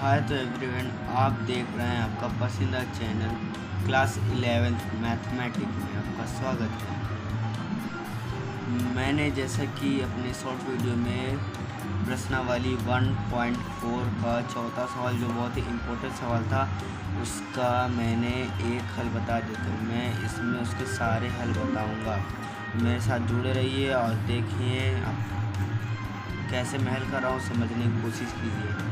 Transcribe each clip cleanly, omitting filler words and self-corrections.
हाय तो एवरीवन, आप देख रहे हैं आपका पसंदीदा चैनल क्लास 11th मैथमेटिक्स में आपका स्वागत है। मैंने जैसा कि अपने शॉर्ट वीडियो में प्रश्नावली 1.4 का चौथा सवाल जो बहुत ही इम्पोर्टेंट सवाल था उसका मैंने एक हल बता देता हूँ। मैं इसमें उसके सारे हल बताऊँगा। मेरे साथ जुड़े रहिए और देखिए आप कैसे मैं हल कर रहा हूँ, समझने की कोशिश कीजिए।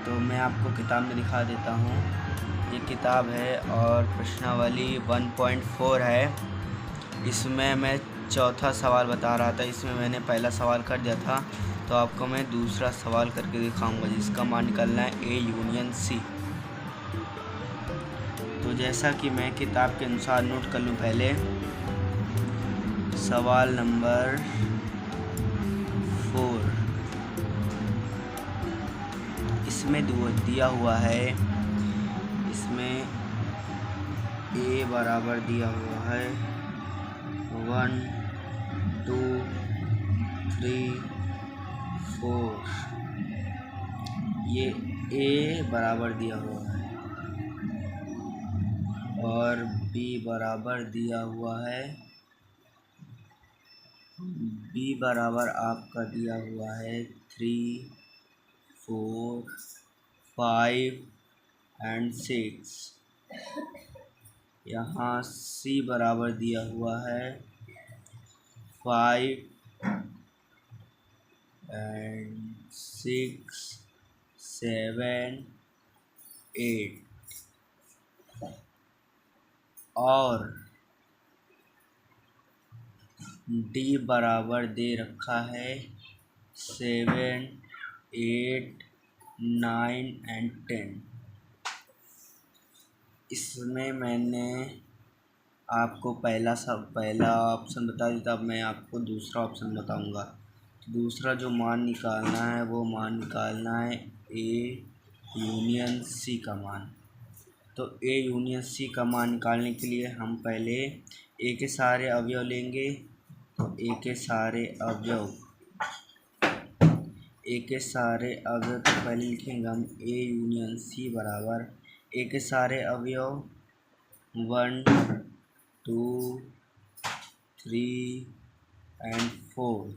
तो मैं आपको किताब में दिखा देता हूँ। ये किताब है और प्रश्नावली 1.4 है। इसमें मैं चौथा सवाल बता रहा था। इसमें मैंने पहला सवाल कर दिया था, तो आपको मैं दूसरा सवाल करके दिखाऊंगा जिसका मान निकालना है A यूनियन C। तो जैसा कि मैं किताब के अनुसार नोट कर लूँ, पहले सवाल नंबर 4 इसमें दिया हुआ है। इसमें A बराबर दिया हुआ है 1 2 3 4। ये A बराबर दिया हुआ है और B बराबर दिया हुआ है। B बराबर आपका दिया हुआ है 3 4 5 एंड 6। यहाँ C बराबर दिया हुआ है 5 एंड 6 7 8 और D बराबर दे रखा है 7 8 9 एंड 10। इसमें मैंने आपको पहला ऑप्शन बता दिया। अब मैं आपको दूसरा ऑप्शन बताऊंगा। दूसरा जो मान निकालना है वो मान निकालना है A यूनियन C का मान। तो A यूनियन C का मान निकालने के लिए हम पहले A के सारे अवयव लेंगे। तो A के सारे अवयव तो पहले लिखेंगे हम A यूनियन C बराबर A के सारे अवयव 1 2 3 एंड 4।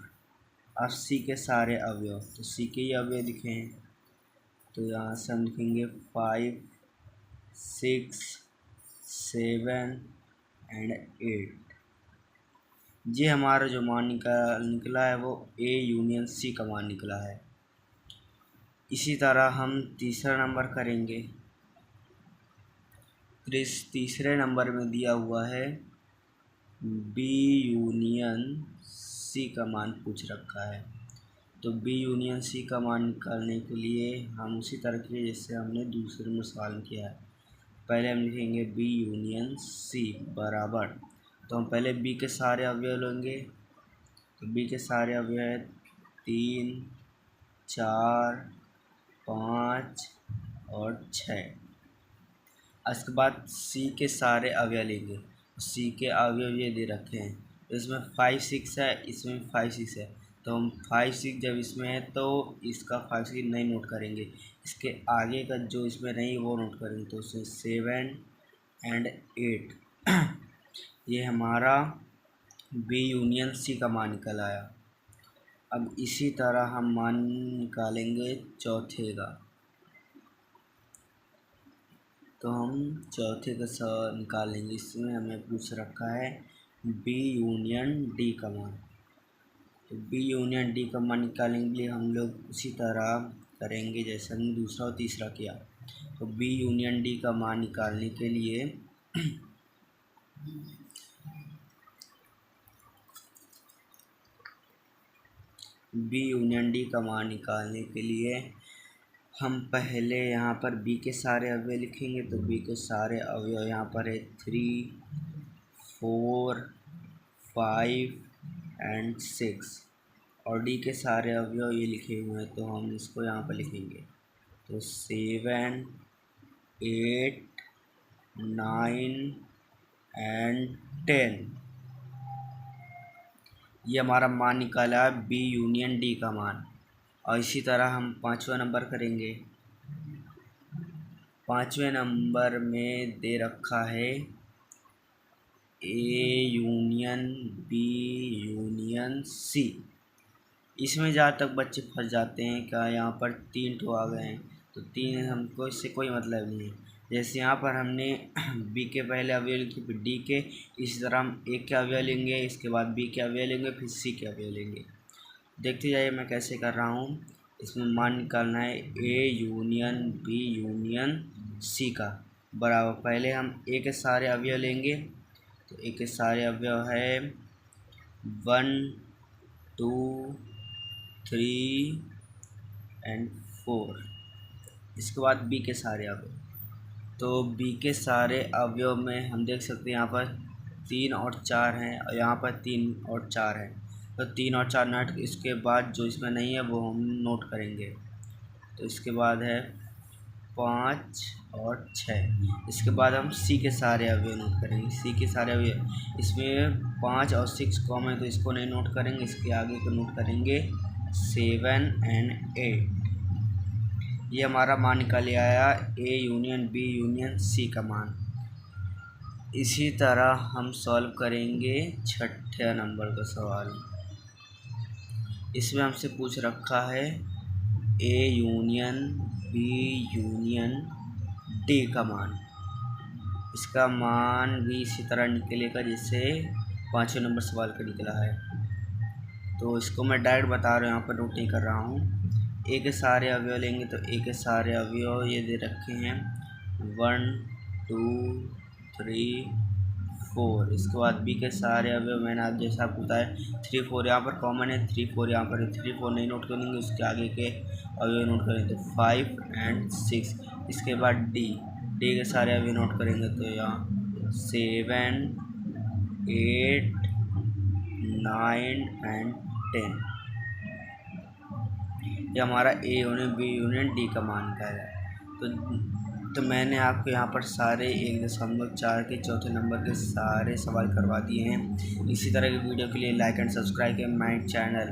अब C के सारे अवयव, तो C के ही अवयव लिखें। तो यहाँ से हम लिखेंगे 5 6 7 एंड 8। ये हमारा जो मान निकला है वो A यूनियन C का मान निकला है। इसी तरह हम तीसरा नंबर करेंगे। तीसरे नंबर में दिया हुआ है B यूनियन C का मान पूछ रखा है। तो B यूनियन C का मान निकालने के लिए हम उसी तरह के जैसे हमने दूसरे में सवाल किया है। पहले हम लिखेंगे B यूनियन C बराबर, तो हम पहले B के सारे अवयव लेंगे। तो B के सारे अवयव है 3 4 5 और 6। इसके बाद C के सारे अवयव लेंगे। C के अवयव ये दे रखे हैं। इसमें 5 6 है, इसमें 5 6 है। तो हम 5 6 जब इसमें है तो इसका 5 6 नहीं नोट करेंगे। इसके आगे का जो इसमें नहीं वो नोट करेंगे। तो उसमें 7 एंड 8। ये हमारा B यूनियन C का मान निकल आया। अब इसी तरह हम मान निकालेंगे चौथे का। तो हम चौथे का सवाल निकालेंगे। इसमें हमें पूछ रखा है B यूनियन D का मान। तो B यूनियन D का मान निकालने के लिए हम लोग उसी तरह करेंगे जैसे हमने दूसरा और तीसरा किया। तो B यूनियन D का मान निकालने के लिए हम पहले यहाँ पर B के सारे अवयव लिखेंगे। तो B के सारे अवयव यहाँ पर है 3 4 5 एंड 6 और D के सारे अवयव ये लिखे हुए हैं। तो हम इसको यहाँ पर लिखेंगे। तो 7 8 9 एंड 10। ये हमारा मान निकाला है B यूनियन D का मान। और इसी तरह हम 5वां नंबर करेंगे। 5वें नंबर में दे रखा है A union B union C. इसमें जहाँ तक बच्चे फंस जाते हैं क्या, यहाँ पर 3 ठो आ गए हैं तो 3 हमको इससे कोई मतलब नहीं है। जैसे यहाँ पर हमने बी के पहले अवयव लिखे फिर डी के, इसी तरह हम ए के अवयव लेंगे, इसके बाद बी के अवयव लेंगे, फिर सी के अवयव लेंगे। देखते जाइए मैं कैसे कर रहा हूँ। इसमें मान निकालना है A union B union C का बराबर। पहले हम ए के सारे अवयव लेंगे, तो ए के सारे अवयव है 1 2 3 एंड 4। इसके बाद बी के सारे अवयव, तो बी के सारे अवयव में हम देख सकते हैं यहाँ पर 3 और 4 हैं और यहाँ पर 3 और 4 हैं, तो 3 और 4 नोट। इसके बाद जो इसमें नहीं है वो हम नोट करेंगे। तो इसके बाद है 5 और 6। इसके बाद हम सी के सारे अवयव नोट करेंगे। सी के सारे अवयव, इसमें 5 और 6 कॉमन है तो इसको नहीं नोट करेंगे, इसके आगे को नोट करेंगे 7 एंड 8। ये हमारा मान निकल आया A union B union C का मान। इसी तरह हम सॉल्व करेंगे 6ठे नंबर का सवाल। इसमें हमसे पूछ रखा है A union B union D का मान। इसका मान भी इसी तरह निकलेगा जैसे 5वें नंबर सवाल का निकला है। तो इसको मैं डायरेक्ट बता रहा हूँ, यहाँ पर नोट नहीं कर रहा हूँ। ए के सारे अवयव लेंगे तो ए के सारे अवयव ये दे रखे हैं 1 2 3 4। इसके बाद बी के सारे अवयव मैंने आप जैसा आपको बताया 3 4 यहाँ पर कॉमन है, 3 4 यहाँ पर 3 4 नहीं नोट करेंगे, उसके आगे के अवयव नोट करेंगे तो 5 एंड 6। इसके बाद डी के सारे अवयव नोट करेंगे तो यहाँ 7 8 9 एंड 10। ये हमारा A union B union D का मान का है। तो मैंने आपको यहाँ पर सारे 1.4 के चौथे नंबर के सारे सवाल करवा दिए हैं। इसी तरह की वीडियो के लिए लाइक एंड सब्सक्राइब करें माय चैनल।